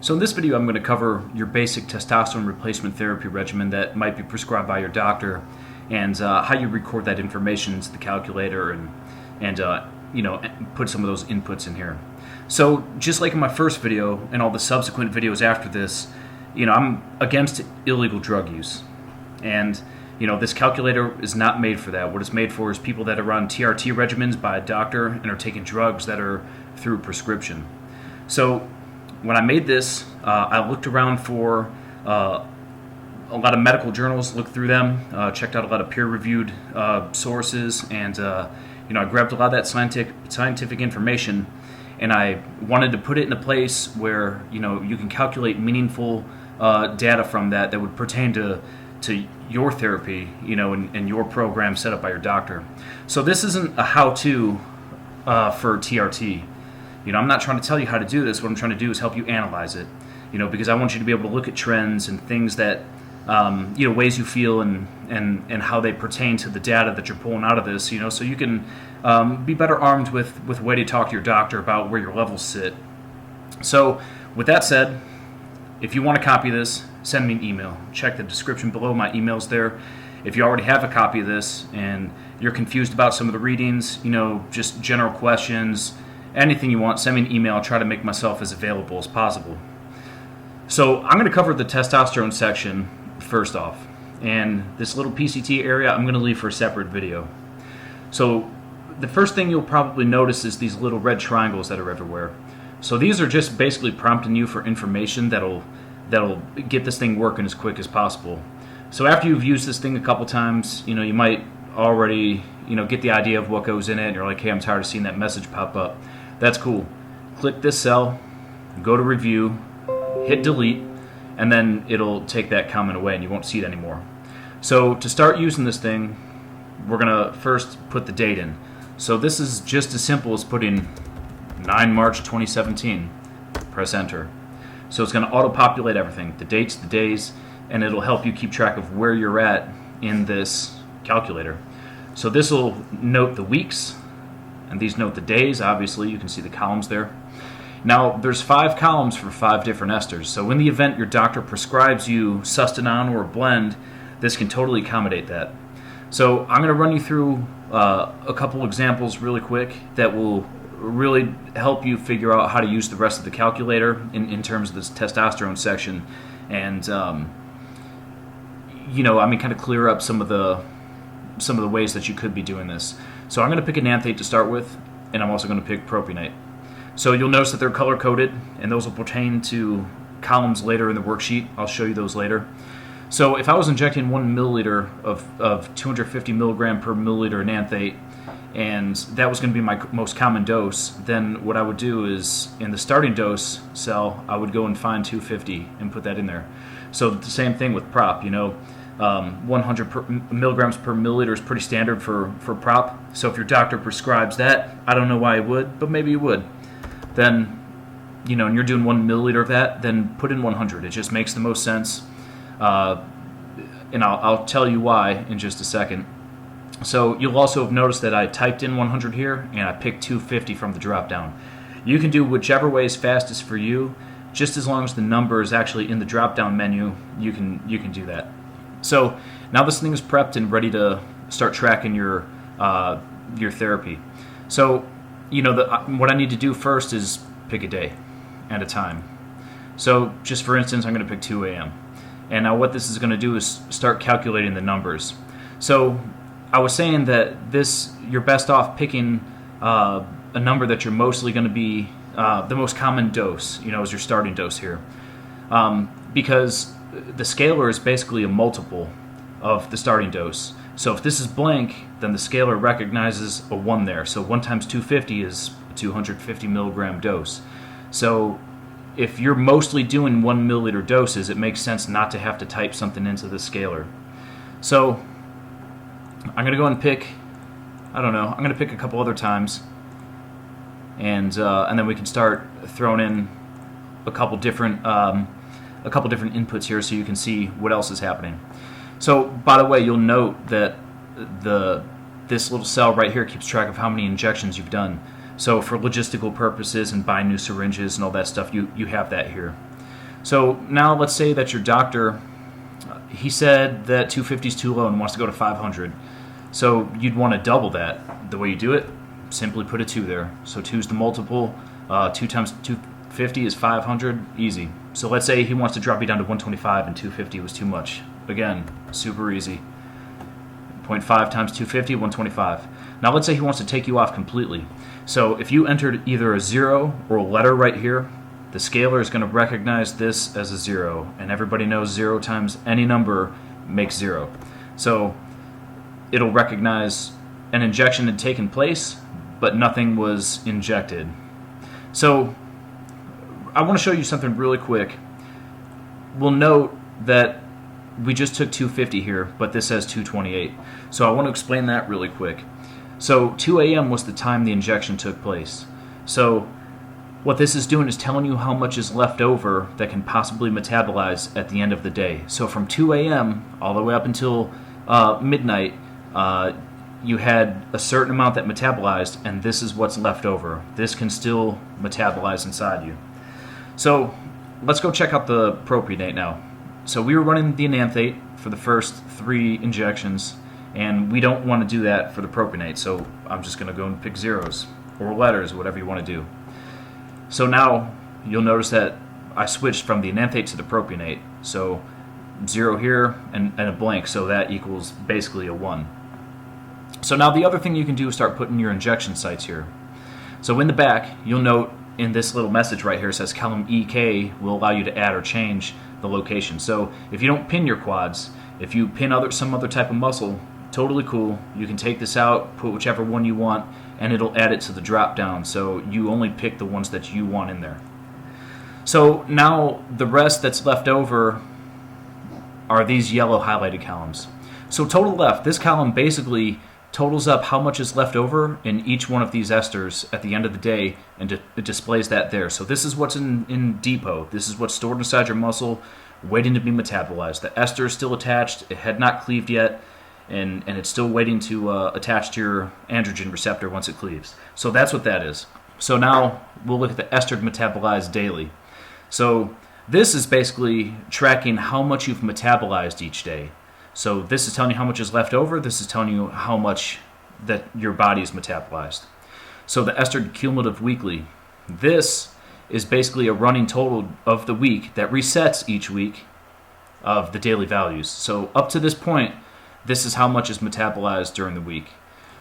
So in this video, I'm going to cover your basic testosterone replacement therapy regimen that might be prescribed by your doctor, and how you record that information into the calculator and put some of those inputs in here. So just like in my first video and all the subsequent videos after this, I'm against illegal drug use, and this calculator is not made for that. What it's made for is people that are on TRT regimens by a doctor and are taking drugs that are through prescription. So when I made this, I looked around for a lot of medical journals, looked through them, checked out a lot of peer-reviewed sources, and I grabbed a lot of that scientific information, and I wanted to put it in a place where you can calculate meaningful data from that would pertain to your therapy, and your program set up by your doctor. So this isn't a how-to for TRT. I'm not trying to tell you how to do this. What I'm trying to do is help you analyze it, because I want you to be able to look at trends and things that, ways you feel and how they pertain to the data that you're pulling out of this, so you can be better armed with a way to talk to your doctor about where your levels sit. So with that said, if you want a copy of this, send me an email. Check the description below. My email's there. If you already have a copy of this and you're confused about some of the readings, just general questions, anything you want, send me an email. I'll try to make myself as available as possible. So I'm going to cover the testosterone section first off. And this little PCT area I'm going to leave for a separate video. So the first thing you'll probably notice is these little red triangles that are everywhere. So these are just basically prompting you for information that'll get this thing working as quick as possible. So after you've used this thing a couple times, you might already get the idea of what goes in it, and you're like, hey, I'm tired of seeing that message pop up. That's cool. Click this cell, go to review, hit delete, and then it'll take that comment away and you won't see it anymore. So to start using this thing, we're going to first put the date in. So this is just as simple as putting 9 March 2017. Press enter. So it's going to auto-populate everything, the dates, the days, and it'll help you keep track of where you're at in this calculator. So this will note the weeks, and these note the days. Obviously, you can see the columns there. Now, there's 5 columns for 5 different esters. So in the event your doctor prescribes you Sustanon or a blend, this can totally accommodate that. So I'm going to run you through a couple examples really quick that will really help you figure out how to use the rest of the calculator in terms of this testosterone section, and kind of clear up some of the ways that you could be doing this. So I'm going to pick a nanthate to start with, and I'm also going to pick propionate. So you'll notice that they're color-coded, and those will pertain to columns later in the worksheet. I'll show you those later. So if I was injecting 1 milliliter of 250 milligram per milliliter nanthate, and that was going to be my most common dose, then what I would do is, in the starting dose cell, I would go and find 250 and put that in there. So the same thing with prop, 100 milligrams per milliliter is pretty standard for prop. So if your doctor prescribes that, I don't know why he would, but maybe he would. Then, and you're doing 1 milliliter of that, then put in 100. It just makes the most sense. And I'll tell you why in just a second. So you'll also have noticed that I typed in 100 here, and I picked 250 from the drop-down. You can do whichever way is fastest for you, just as long as the number is actually in the drop-down menu. You can do that. So now this thing is prepped and ready to start tracking your therapy. So what I need to do first is pick a day and a time. So just for instance, I'm going to pick 2 a.m. And now what this is going to do is start calculating the numbers. So I was saying that you're best off picking a number that you're mostly going to be the most common dose, as your starting dose here, because the scalar is basically a multiple of the starting dose. So if this is blank, then the scalar recognizes a 1 there. So 1 times 250 is a 250 milligram dose. So if you're mostly doing 1 milliliter doses, it makes sense not to have to type something into the scalar. So I'm going to go and pick, I'm going to pick a couple other times, and then we can start throwing in a couple different inputs here so you can see what else is happening. So by the way, you'll note that this little cell right here keeps track of how many injections you've done. So for logistical purposes and buying new syringes and all that stuff, you have that here. So now let's say that your doctor, he said that 250 is too low and wants to go to 500. So you'd want to double that. The way you do it, simply put a 2 there. So 2 is the multiple. 2 times 250 is 500. Easy. So let's say he wants to drop you down to 125 and 250 was too much. Again, super easy. 0.5 times 250, 125. Now let's say he wants to take you off completely. So if you entered either a 0 or a letter right here, the scaler is going to recognize this as a 0. And everybody knows 0 times any number makes 0. So it'll recognize an injection had taken place, but nothing was injected. So I want to show you something really quick. We'll note that we just took 250 here, but this says 228. So I want to explain that really quick. So 2 a.m. was the time the injection took place. So what this is doing is telling you how much is left over that can possibly metabolize at the end of the day. So from 2 a.m. all the way up until midnight, you had a certain amount that metabolized, and this is what's left over. This can still metabolize inside you. So let's go check out the propionate now. So we were running the enanthate for the first 3 injections, and we don't want to do that for the propionate, so I'm just going to go and pick zeros or letters, whatever you want to do. So now you'll notice that I switched from the enanthate to the propionate. So 0 here and a blank, so that equals basically a 1. So now the other thing you can do is start putting your injection sites here. So in the back, you'll note in this little message right here, it says column EK will allow you to add or change the location. So if you don't pin your quads, if you pin some other type of muscle, totally cool. You can take this out, put whichever one you want, and it'll add it to the drop down. So you only pick the ones that you want in there. So now the rest that's left over are these yellow highlighted columns. So total left, this column basically totals up how much is left over in each one of these esters at the end of the day, and it displays that there. So this is what's in depot. This is what's stored inside your muscle, waiting to be metabolized. The ester is still attached. It had not cleaved yet, and it's still waiting to attach to your androgen receptor once it cleaves. So that's what that is. So now we'll look at the ester metabolized daily. So this is basically tracking how much you've metabolized each day. So this is telling you how much is left over. This is telling you how much that your body is metabolized. So the ester cumulative weekly. This is basically a running total of the week that resets each week of the daily values. So up to this point, this is how much is metabolized during the week.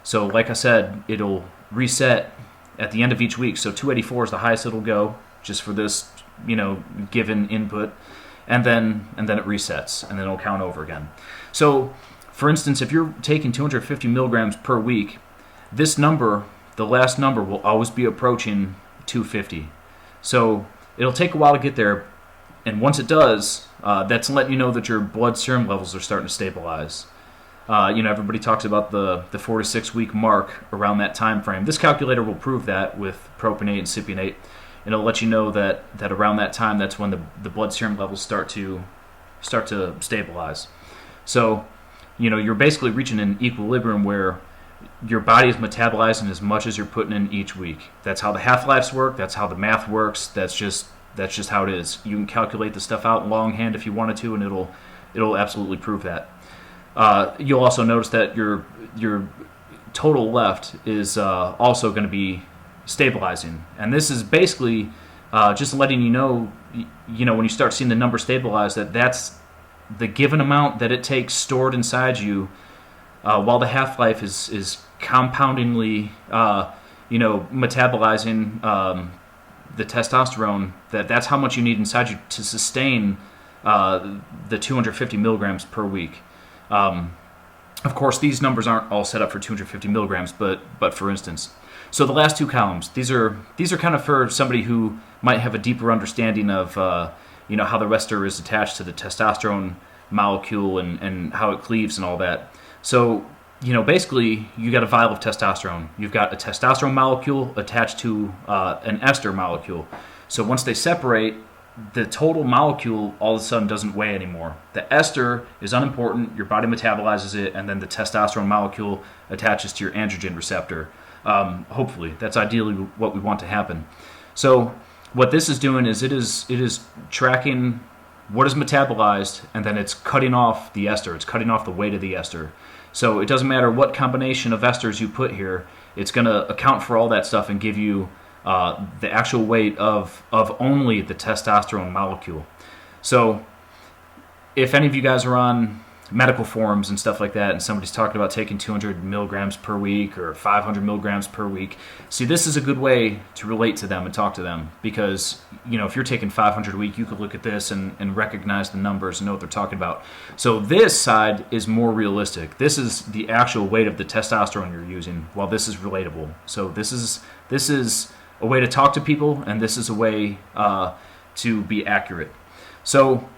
So like I said, it'll reset at the end of each week. So 284 is the highest it'll go, just for this, given input. And then it resets, and then it'll count over again. So, for instance, if you're taking 250 milligrams per week, this number, the last number, will always be approaching 250. So it'll take a while to get there, and once it does, that's letting you know that your blood serum levels are starting to stabilize. Everybody talks about the 4 to 6 week mark around that time frame. This calculator will prove that with propionate and cypionate. And it'll let you know that around that time, that's when the blood serum levels start to stabilize. So, you're basically reaching an equilibrium where your body is metabolizing as much as you're putting in each week. That's how the half-lives work. That's how the math works. That's just how it is. You can calculate the stuff out longhand if you wanted to, and it'll absolutely prove that. You'll also notice that your total left is also going to be stabilizing, and this is basically just letting you know, when you start seeing the number stabilize, that's the given amount that it takes stored inside you while the half-life is compoundingly metabolizing the testosterone. That's how much you need inside you to sustain the 250 milligrams per week. Of course, these numbers aren't all set up for 250 milligrams, but for instance. So the last 2 columns, these are kind of for somebody who might have a deeper understanding of how the ester is attached to the testosterone molecule and how it cleaves and all that. So basically you got a vial of testosterone. You've got a testosterone molecule attached to an ester molecule. So once they separate, the total molecule all of a sudden doesn't weigh anymore. The ester is unimportant. Your body metabolizes it, and then the testosterone molecule attaches to your androgen receptor. Hopefully, that's ideally what we want to happen. So what this is doing is it is tracking what is metabolized, and then it's cutting off the ester. It's cutting off the weight of the ester. So it doesn't matter what combination of esters you put here. It's going to account for all that stuff and give you the actual weight of only the testosterone molecule. So if any of you guys are on medical forums and stuff like that, and somebody's talking about taking 200 milligrams per week or 500 milligrams per week, see, this is a good way to relate to them and talk to them, because if you're taking 500 a week, you could look at this and recognize the numbers and know what they're talking about. So this side is more realistic. This is the actual weight of the testosterone you're using, while this is relatable. So this is a way to talk to people, and this is a way to be accurate. So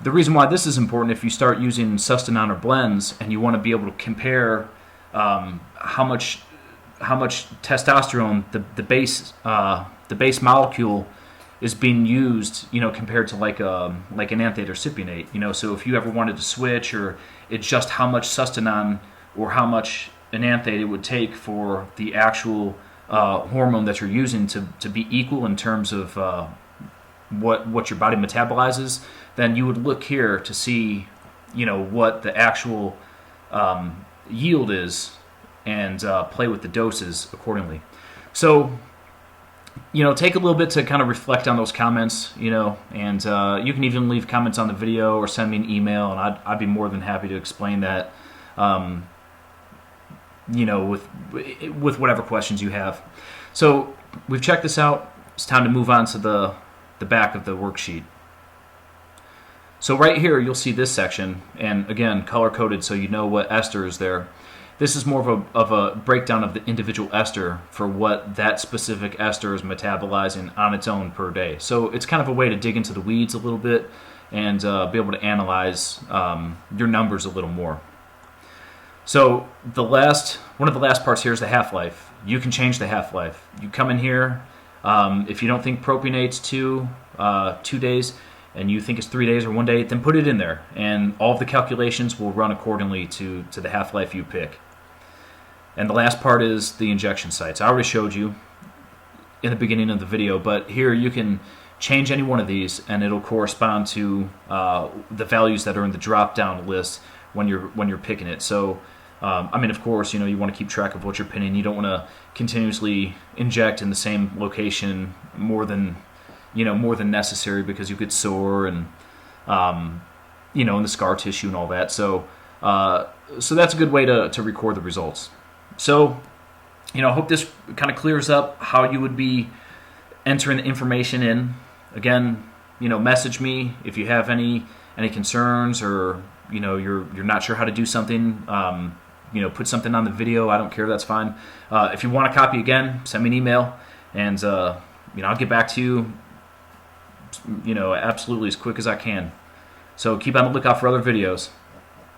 the reason why this is important, if you start using Testosterone or blends and you want to be able to compare how much testosterone the base molecule is being used, compared to like an anthate or cypionate. So if you ever wanted to switch, or it's just how much Testosterone or how much enanthate it would take for the actual hormone that you're using to be equal in terms of what your body metabolizes, then you would look here to see, what the actual yield is, and play with the doses accordingly. So, take a little bit to kind of reflect on those comments, and you can even leave comments on the video or send me an email, and I'd be more than happy to explain that, with whatever questions you have. So we've checked this out. It's time to move on to the back of the worksheet. So right here you'll see this section, and again, color-coded so you know what ester is there. This is more of a breakdown of the individual ester for what that specific ester is metabolizing on its own per day. So it's kind of a way to dig into the weeds a little bit and be able to analyze your numbers a little more. So one of the last parts here is the half-life. You can change the half-life. You come in here, if you don't think propionate's 2 days, and you think it's 3 days or 1 day, then put it in there, and all of the calculations will run accordingly to the half-life you pick. And the last part is the injection sites. I already showed you in the beginning of the video, but here you can change any one of these, and it'll correspond to the values that are in the drop-down list when you're picking it. So, of course, you want to keep track of what you're pinning. You don't want to continuously inject in the same location more than necessary, because you get sore and in the scar tissue and all that. So that's a good way to record the results. So I hope this kind of clears up how you would be entering the information in. Again, message me if you have any concerns, or you're not sure how to do something. Put something on the video. I don't care. That's fine. If you want a copy, again, send me an email, and I'll get back to you absolutely as quick as I can. So keep on the lookout for other videos.